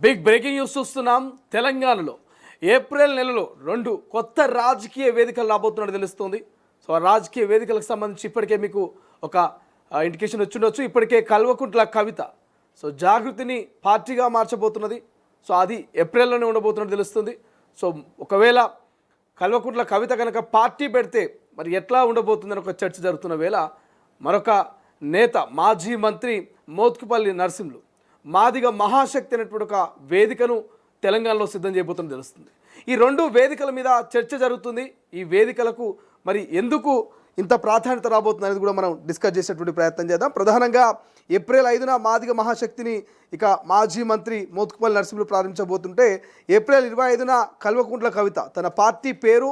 Big breaking news చూస్తున్నాం. తెలంగాణలో April నెలలో 2 కొత్త రాజకీయ వేదికలు రాబోతున్నట్టు తెలుస్తుంది. సో ఆ రాజకీయ వేదికలకు సంబంధించి ఇప్పటికే మీకు ఒక ఇండికేషన్ వచ్చిండొచ్చు. ఇప్పటికే కల్వకుంట్ల కవిత సో జాగృతిని పార్టీగా మార్చబోతున్నది. సో అది ఏప్రిల్లోనే ఉండబోతున్నట్టు తెలుస్తుంది. సో ఒకవేళ కల్వకుంట్ల కవిత కనుక పార్టీ పెడితే మరి ఎట్లా ఉండబోతుందని ఒక చర్చ జరుగుతున్న వేళ మరొక నేత మాజీ మంత్రి మోత్కుపల్లి నరసింహులు మాదిగ మహాశక్తి అనేటువంటి ఒక వేదికను తెలంగాణలో సిద్ధం చేయబోతుందని తెలుస్తుంది. ఈ 2 వేదికల మీద చర్చ జరుగుతుంది. ఈ వేదికలకు మరి ఎందుకు ఇంత ప్రాధాన్యత రాబోతుంది అనేది కూడా మనం డిస్కస్ చేసేటువంటి ప్రయత్నం చేద్దాం. ప్రధానంగా ఏప్రిల్ 5న మాదిగ మహాశక్తిని ఇక మాజీ మంత్రి మోత్కుపల్లి నరసింహులు ప్రారంభించబోతుంటే ఏప్రిల్ 25న కల్వకుంట్ల కవిత తన పార్టీ పేరు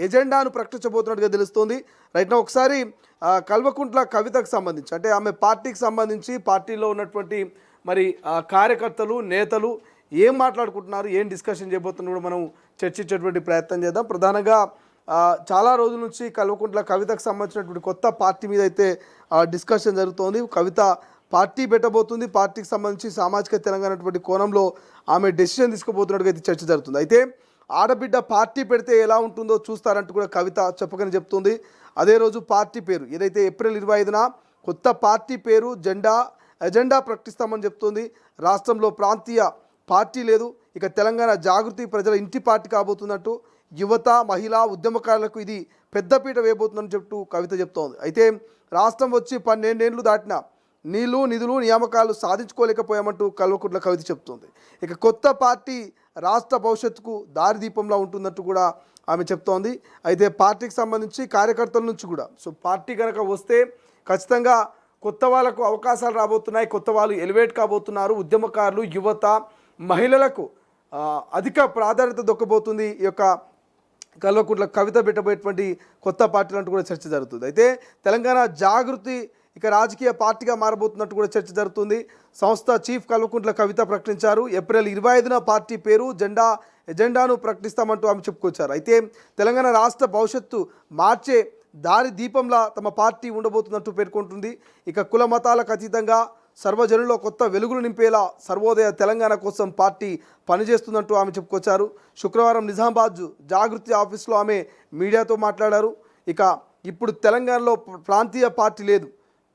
ఎజెండాను ప్రకటించబోతున్నట్టుగా తెలుస్తోంది. రైట్ నా ఒకసారి కల్వకుంట్ల కవితకు సంబంధించి అంటే ఆమె పార్టీకి సంబంధించి పార్టీలో ఉన్నటువంటి మరి కార్యకర్తలు నేతలు ఏం మాట్లాడుకుంటున్నారు, ఏం డిస్కషన్ చేయబోతున్నారు కూడా మనం చర్చించేటువంటి ప్రయత్నం చేద్దాం. ప్రధానంగా చాలా రోజుల నుంచి కల్వకుంట్ల కవితకు సంబంధించినటువంటి కొత్త పార్టీ మీద అయితే డిస్కషన్ జరుగుతోంది. కవిత పార్టీ పెట్టబోతుంది. పార్టీకి సంబంధించి సామాజిక తెలంగాణ అటువంటి కోణంలో ఆమె డెసిషన్ తీసుకోబోతున్నట్టుగా అయితే చర్చ జరుగుతుంది. అయితే ఆడబిడ్డ పార్టీ పెడితే ఎలా ఉంటుందో చూస్తారంటూ కూడా కవిత చెప్పకని చెప్తుంది. అదే రోజు పార్టీ పేరు ఏదైతే ఏప్రిల్ 25న కొత్త పార్టీ పేరు ఎజెండా ప్రకటిస్తామని చెప్తుంది. రాష్ట్రంలో ప్రాంతీయ పార్టీ లేదు, ఇక తెలంగాణ జాగృతి ప్రజల ఇంటి పార్టీ కాబోతున్నట్టు యువత మహిళా ఉద్యమకారులకు ఇది పెద్దపీట వేయబోతుందని చెప్తూ కవిత చెప్తోంది. అయితే రాష్ట్రం వచ్చి 12 ఏళ్ళు దాటిన నీళ్లు నిధులు నియామకాలు సాధించుకోలేకపోయామంటూ కల్వకుంట్ల కవిత చెప్తుంది. ఇక కొత్త పార్టీ రాష్ట్ర భవిష్యత్తుకు దారిదీపంలా ఉంటుందంటూ కూడా ఆమె చెప్తోంది. అయితే పార్టీకి సంబంధించి కార్యకర్తల నుంచి కూడా సో పార్టీ కనుక వస్తే ఖచ్చితంగా కొత్త వాళ్ళకు అవకాశాలు రాబోతున్నాయి, కొత్త వాళ్ళు ఎలివేట్ కాబోతున్నారు, ఉద్యమకారులు యువత మహిళలకు అధిక ప్రాధాన్యత దొక్కబోతుంది ఈ యొక్క కల్వకుంట్ల కవిత పెట్టబోయేటువంటి కొత్త పార్టీలు అంటూ కూడా చర్చ జరుగుతుంది. అయితే తెలంగాణ జాగృతి ఇక రాజకీయ పార్టీగా మారబోతున్నట్టు కూడా చర్చ జరుగుతుంది. సంస్థ చీఫ్ కల్వకుంట్ల కవిత ప్రకటించారు. ఏప్రిల్ 25న పార్టీ పేరు ఎజెండాను ప్రకటిస్తామంటూ ఆమె చెప్పుకొచ్చారు. అయితే తెలంగాణ రాష్ట్ర భవిష్యత్తు మార్చే దారి దీపంలా తమ పార్టీ ఉండబోతున్నట్టు పేర్కొంటుంది. ఇక కుల మతాలకు అతీతంగా సర్వజనుల్లో కొత్త వెలుగులు నింపేలా సర్వోదయ తెలంగాణ కోసం పార్టీ పనిచేస్తుందంటూ ఆమె చెప్పుకొచ్చారు. శుక్రవారం నిజామాబాద్ జాగృతి ఆఫీస్లో ఆమె మీడియాతో మాట్లాడారు. ఇక ఇప్పుడు తెలంగాణలో ప్రాంతీయ పార్టీ లేదు,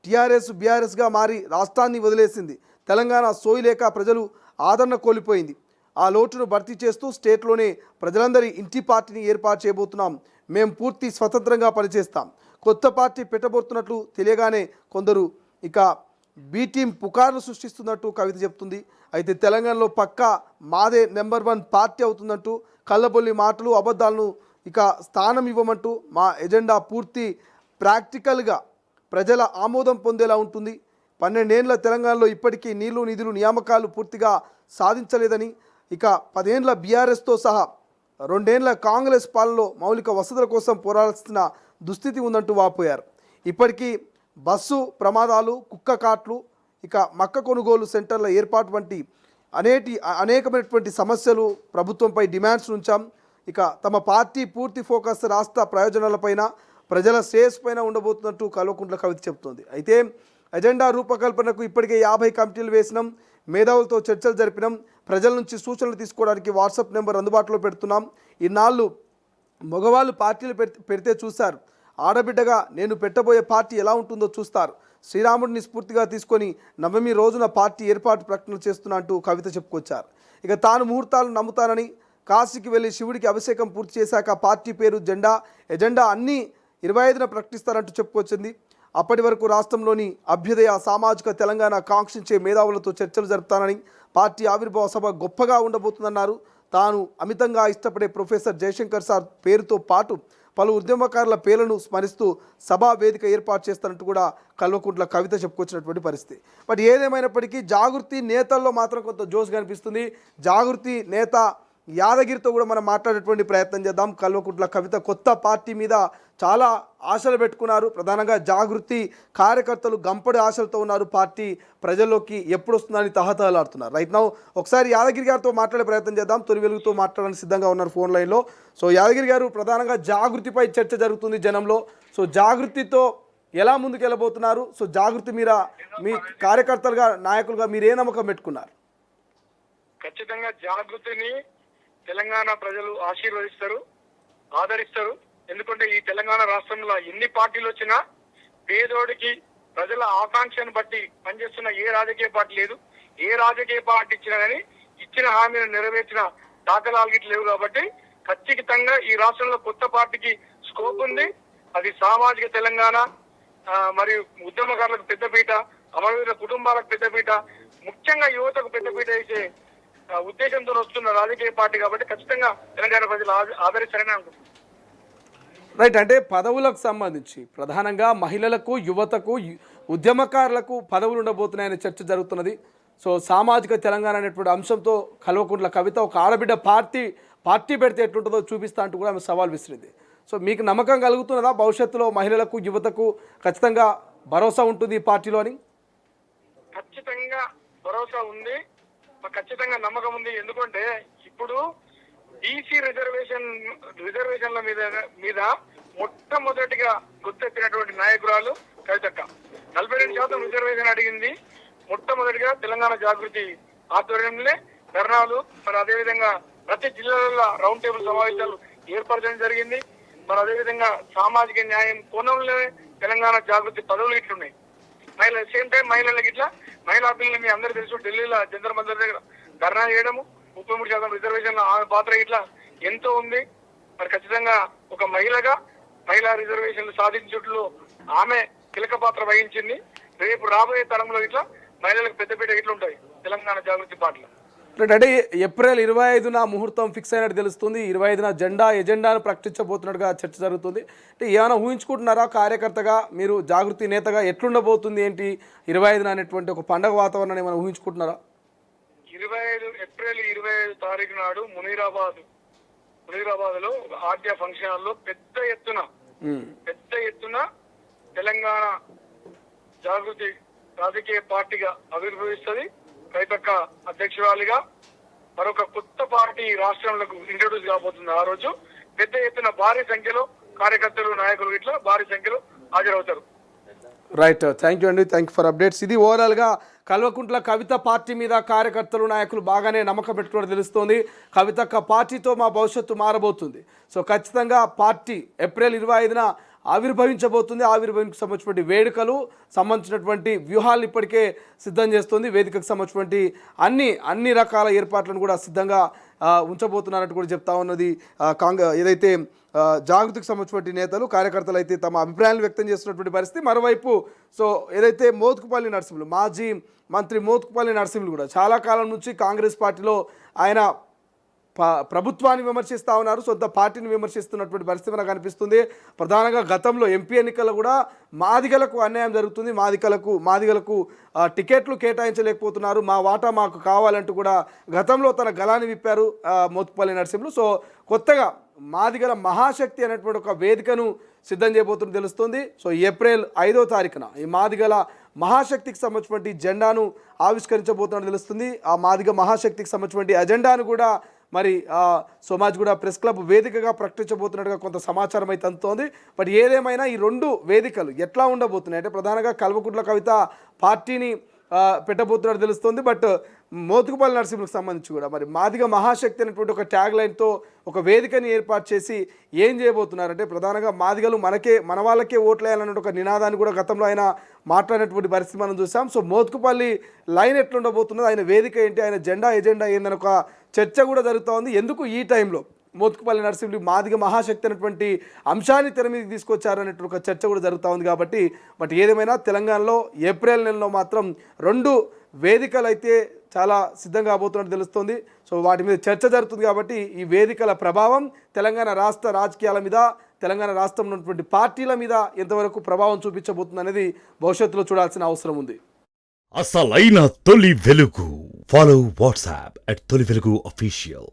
టీఆర్ఎస్ బీఆర్ఎస్గా మారి రాష్ట్రాన్ని వదిలేసింది. తెలంగాణ సోయి లేక ప్రజలు ఆదరణ కోల్పోయింది. ఆ లోటును భర్తీ చేస్తూ స్టేట్లోనే ప్రజలందరి ఇంటి పార్టీని ఏర్పాటు చేయబోతున్నాం. మేము పూర్తి స్వతంత్రంగా పనిచేస్తాం. కొత్త పార్టీ పెట్టబోతున్నట్లు తెలియగానే కొందరు ఇక బీ టీం పుకార్లు సృష్టిస్తున్నట్టు కవిత చెప్తుంది. అయితే తెలంగాణలో పక్కా మాదే నెంబర్ 1 పార్టీ అవుతుందంటూ కళ్ళబొల్లి మాటలు అబద్ధాలను ఇక స్థానం ఇవ్వమంటూ మా ఎజెండా పూర్తి ప్రాక్టికల్గా ప్రజల ఆమోదం పొందేలా ఉంటుంది. 12 ఏళ్ల తెలంగాణలో ఇప్పటికీ నీళ్లు నిధులు నియామకాలు పూర్తిగా సాధించలేదని, ఇక 10 ఏళ్ల బీఆర్ఎస్తో సహా 2 ఏళ్ల కాంగ్రెస్ పాలనలో మౌలిక వసతుల కోసం పోరాడాల్సిన దుస్థితి ఉందంటూ వాపోయారు. ఇప్పటికీ బస్సు ప్రమాదాలు, కుక్క కాట్లు, ఇక మక్క కొనుగోలు సెంటర్ల ఏర్పాటు వంటి అనేకమైనటువంటి సమస్యలు ప్రభుత్వంపై డిమాండ్స్ ఉంచాం. ఇక తమ పార్టీ పూర్తి ఫోకస్ రాష్ట్ర ప్రయోజనాలపైన ప్రజల శ్రేయస్ పైన ఉండబోతున్నట్టు కల్వకుంట్ల కవిత చెప్తోంది. అయితే ఎజెండా రూపకల్పనకు ఇప్పటికే 50 కమిటీలు వేసినాం, మేధావులతో చర్చలు జరిపినాం, ప్రజల నుంచి సూచనలు తీసుకోవడానికి వాట్సాప్ నెంబర్ అందుబాటులో పెడుతున్నాం. ఇన్నాళ్ళు మగవాళ్ళు పార్టీలు పెడితే చూశారు, ఆడబిడ్డగా నేను పెట్టబోయే పార్టీ ఎలా ఉంటుందో చూస్తారు. శ్రీరాముడిని స్ఫూర్తిగా తీసుకొని 9వ రోజున పార్టీ ఏర్పాటు ప్రకటన చేస్తున్నా అంటూ కవిత చెప్పుకొచ్చారు. ఇక తాను ముహూర్తాలు నమ్ముతానని, కాశీకి వెళ్ళి శివుడికి అభిషేకం పూర్తి చేశాక పార్టీ పేరు ఎజెండా అన్నీ 25న ప్రకటిస్తారంటూ చెప్పుకొచ్చింది. అప్పటి వరకు రాష్ట్రంలోని అభ్యుదయ సామాజిక తెలంగాణ కాంక్షించే మేధావులతో చర్చలు జరుపుతానని, పార్టీ ఆవిర్భావ సభ గొప్పగా ఉండబోతుందన్నారు. తాను అమితంగా ఇష్టపడే ప్రొఫెసర్ జయశంకర్ సార్ పేరుతో పాటు పలు ఉద్యమకారుల పేర్లను స్మరిస్తూ సభా వేదిక ఏర్పాటు చేస్తానంటూ కూడా కల్వకుంట్ల కవిత చెప్పుకొచ్చినటువంటి పరిస్థితి. బట్ ఏదేమైనప్పటికీ జాగృతి నేతల్లో మాత్రం కొంత జోష్ కనిపిస్తుంది. జాగృతి నేత యాదగిరితో కూడా మనం మాట్లాడేటువంటి ప్రయత్నం చేద్దాం. కల్వకుంట్ల కవిత కొత్త పార్టీ మీద చాలా ఆశలు పెట్టుకున్నారు. ప్రధానంగా జాగృతి కార్యకర్తలు గంపడి ఆశలతో ఉన్నారు. పార్టీ ప్రజల్లోకి ఎప్పుడు వస్తుందని తహతహలాడుతున్నారు. రైట్ నౌ ఒకసారి యాదగిరి గారితో మాట్లాడే ప్రయత్నం చేద్దాం. తొలి వెలుగుతో మాట్లాడడానికి సిద్ధంగా ఉన్నారు ఫోన్ లైన్లో. సో యాదగిరి గారు, ప్రధానంగా జాగృతిపై చర్చ జరుగుతుంది జనంలో. సో జాగృతితో ఎలా ముందుకు వెళ్ళబోతున్నారు? సో జాగృతి మీద మీ కార్యకర్తలుగా నాయకులుగా మీరు ఏ నమ్మకం పెట్టుకున్నారు? ఖచ్చితంగా జాగృతిని తెలంగాణ ప్రజలు ఆశీర్వదిస్తారు, ఆదరిస్తారు. ఎందుకంటే ఈ తెలంగాణ రాష్ట్రంలో ఎన్ని పార్టీలు వచ్చినా పేదోడికి ప్రజల ఆకాంక్షను బట్టి పనిచేస్తున్న ఏ రాజకీయ పార్టీ లేదు. ఏ రాజకీయ పార్టీ ఇచ్చినా కానీ ఇచ్చిన హామీలు నెరవేర్చిన దాఖలాలు గిట్ల లేవు. కాబట్టి ఖచ్చితంగా ఈ రాష్ట్రంలో కొత్త పార్టీకి స్కోప్ ఉంది. అది సామాజిక తెలంగాణ, మరియు ఉద్యమకారులకు పెద్దపీట, అమరవీరుల కుటుంబాలకు పెద్దపీట, ముఖ్యంగా యువతకు పెద్దపీట వేసే ఉద్దేశంతో వస్తున్న రాజకీయ పార్టీ. కాబట్టి ఖచ్చితంగా తెలంగాణ ప్రజలు ఆదరిస్తారని అనుకుంటున్నాను. రైట్. అంటే పదవులకు సంబంధించి ప్రధానంగా మహిళలకు, యువతకు, ఉద్యమకారులకు పదవులు ఉండబోతున్నాయనే చర్చ జరుగుతున్నది. సో సామాజిక తెలంగాణ అనేటువంటి అంశంతో కల్వకుంట్ల కవిత ఒక ఆడబిడ్డ పార్టీ పెడితే ఎట్లుంటుందో చూపిస్తా అంటూ కూడా ఆమె సవాల్ విసిరింది. సో మీకు నమ్మకం కలుగుతున్నదా భవిష్యత్తులో మహిళలకు, యువతకు ఖచ్చితంగా భరోసా ఉంటుంది ఈ పార్టీలో అని? ఖచ్చితంగా భరోసా ఉంది, ఖచ్చితంగా నమ్మకం ఉంది. ఎందుకంటే ఇప్పుడు బీసీ రిజర్వేషన్ల మీద మొట్టమొదటిగా గుర్తెత్తినటువంటి నాయకురాలు కవితక్క. 42% రిజర్వేషన్ అడిగింది. మొట్టమొదటిగా తెలంగాణ జాగృతి ఆధ్వర్యంలో ధర్నాలు, మరి అదేవిధంగా ప్రతి జిల్లాలలో రౌండ్ టేబుల్ సమావేశాలు ఏర్పరచడం జరిగింది. మరి అదేవిధంగా సామాజిక న్యాయం కోణంలోనే తెలంగాణ జాగృతి పదవులు ఇట్లున్నాయి. మహిళ సేమ్ టైం మహిళలకు ఇట్లా మహిళా బిల్లు మీ అందరూ తెలుసు, ఢిల్లీలో జంతర్ మంతర్ దగ్గర ధర్నా చేయడము, 33% రిజర్వేషన్ ఆమె పాత్ర ఇట్లా ఎంతో ఉంది. మరి ఖచ్చితంగా ఒక మహిళగా మహిళా రిజర్వేషన్లు సాధించుట్లో ఆమె కీలక పాత్ర వహించింది. రేపు రాబోయే తరంలో ఇట్లా మహిళలకు పెద్దపీట ఇట్లా ఉంటాయి తెలంగాణ జాగృతి పార్టీలో. అంటే ఏప్రిల్ 25న ముహూర్తం ఫిక్స్ అయినట్టు తెలుస్తుంది. 25న ఎజెండాను ప్రకటించబోతున్నట్టుగా చర్చ జరుగుతుంది. అంటే ఏమైనా ఊహించుకుంటున్నారా కార్యకర్తగా మీరు, జాగృతి నేతగా ఎట్లుండబోతుంది ఏంటి 25న అనేటువంటి ఒక పండగ వాతావరణాన్ని ఏమైనా ఊహించుకుంటున్నారా? ఏప్రిల్ 25 తారీఖు నాడు మునీరాబాద్ లో ఆర్టీఆ ఫంక్షన్ హాల్లో పెద్ద ఎత్తున తెలంగాణ జాగృతి రాజకీయ పార్టీగా ఆవిర్భవిస్తుంది. కవితక్క అధ్యక్షురాలిగా మరొక కొత్త పార్టీ రాష్ట్రంలో ఇంట్రొడ్యూస్ కాబోతుంది. ఆ రోజు పెద్ద ఎత్తున భారీ సంఖ్యలో కార్యకర్తలు, నాయకులు ఇట్లా భారీ సంఖ్యలో హాజరవుతారు. రైట్. థ్యాంక్ యూ అండి. Thank you for updates. ఇది ఓవరాల్గా కల్వకుంట్ల కవిత పార్టీ మీద కార్యకర్తలు, నాయకులు బాగానే నమ్మకం పెట్టుకోవడం తెలుస్తోంది. కవితక్క పార్టీతో మా భవిష్యత్తు మారబోతుంది. సో ఖచ్చితంగా పార్టీ ఏప్రిల్ 25న ఆవిర్భవించబోతుంది. ఆవిర్భవించకు సంబంధించినటువంటి వేడుకలు సంబంధించినటువంటి వ్యూహాలు ఇప్పటికే సిద్ధం చేస్తుంది. వేదికకు సంబంధించినటువంటి అన్ని రకాల ఏర్పాట్లను కూడా సిద్ధంగా ఉంచబోతున్నారంటూ కూడా చెప్తా ఉన్నది ఏదైతే జాగృతికి సంబంధించినటువంటి నేతలు, కార్యకర్తలు అయితే తమ అభిప్రాయాలు వ్యక్తం చేస్తున్నటువంటి పరిస్థితి. మరోవైపు సో ఏదైతే మోత్కుపల్లి నరసింహులు, మాజీ మంత్రి మోత్కుపల్లి నరసింహులు కూడా చాలా కాలం నుంచి కాంగ్రెస్ పార్టీలో ఆయన ప్రభుత్వాన్ని విమర్శిస్తూ ఉన్నారు, సొంత పార్టీని విమర్శిస్తున్నటువంటి పరిస్థితి మనకు కనిపిస్తుంది. ప్రధానంగా గతంలో ఎంపీ ఎన్నికల్లో కూడా మాదిగలకు అన్యాయం జరుగుతుంది, మాదిగలకు టికెట్లు కేటాయించలేకపోతున్నారు, మా వాటా మాకు కావాలంటూ కూడా గతంలో తన గలాన్ని విప్పారు మోత్కుపల్లి నరసింహులు. సో కొత్తగా మాదిగల మహాశక్తి అనేటువంటి ఒక వేదికను సిద్ధం చేయబోతున్నట్టు తెలుస్తుంది. సో ఏప్రిల్ 5వ తారీఖున ఈ మాదిగల మహాశక్తికి సంబంధించినటువంటి జెండాను ఆవిష్కరించబోతున్నట్టు తెలుస్తుంది. ఆ మాదిగ మహాశక్తికి సంబంధించినటువంటి అజెండాను కూడా మరి సోమాజిగూడ ప్రెస్ క్లబ్ వేదికగా ప్రకటించబోతున్నట్టుగా కొంత సమాచారం అయితే అందుతోంది. బట్ ఏదేమైనా ఈ రెండు వేదికలు ఎట్లా ఉండబోతున్నాయి అంటే ప్రధానంగా కల్వకుంట్ల కవిత పార్టీని పెట్టబోతున్నట్టు తెలుస్తుంది. బట్ మోత్కుపల్లి నరసింహులకు సంబంధించి కూడా మరి మాదిగ మహాశక్తి అనేటువంటి ఒక ట్యాగ్ లైన్తో ఒక వేదికని ఏర్పాటు చేసి ఏం చేయబోతున్నారంటే ప్రధానంగా మాదిగలు మన వాళ్ళకే ఓట్లేయాలన్న ఒక నినాదాన్ని కూడా గతంలో ఆయన మాట్లాడినటువంటి పరిస్థితి మనం చూసాం. సో మోత్కుపల్లి లైన్ ఎట్లుండబోతున్నది, ఆయన వేదిక ఏంటి, ఆయన ఎజెండా ఏందని ఒక చర్చ కూడా జరుగుతూ ఉంది. ఎందుకు ఈ టైంలో మోత్కుపల్లి నరసింహులు మాదిగ మహాశక్తి అనేటువంటి అంశాన్ని తెర మీదకి తీసుకొచ్చారనేటువంటి ఒక చర్చ కూడా జరుగుతూ ఉంది. కాబట్టి బట్ ఏదేమైనా తెలంగాణలో ఏప్రిల్ నెలలో మాత్రం 2 వేదికలు అయితే చాలా సిద్ధంగా కాబోతున్నట్టు తెలుస్తుంది. సో వాటి మీద చర్చ జరుగుతుంది. కాబట్టి ఈ వేదికల ప్రభావం తెలంగాణ రాష్ట్ర రాజకీయాల మీద, తెలంగాణ రాష్ట్రంలో ఉన్నటువంటి పార్టీల మీద ఎంతవరకు ప్రభావం చూపించబోతుంది అనేది భవిష్యత్తులో చూడాల్సిన అవసరం ఉంది. అసలైన తొలి వెలుగు. ఫాలో వాట్సాప్ @తొలి వెలుగు official.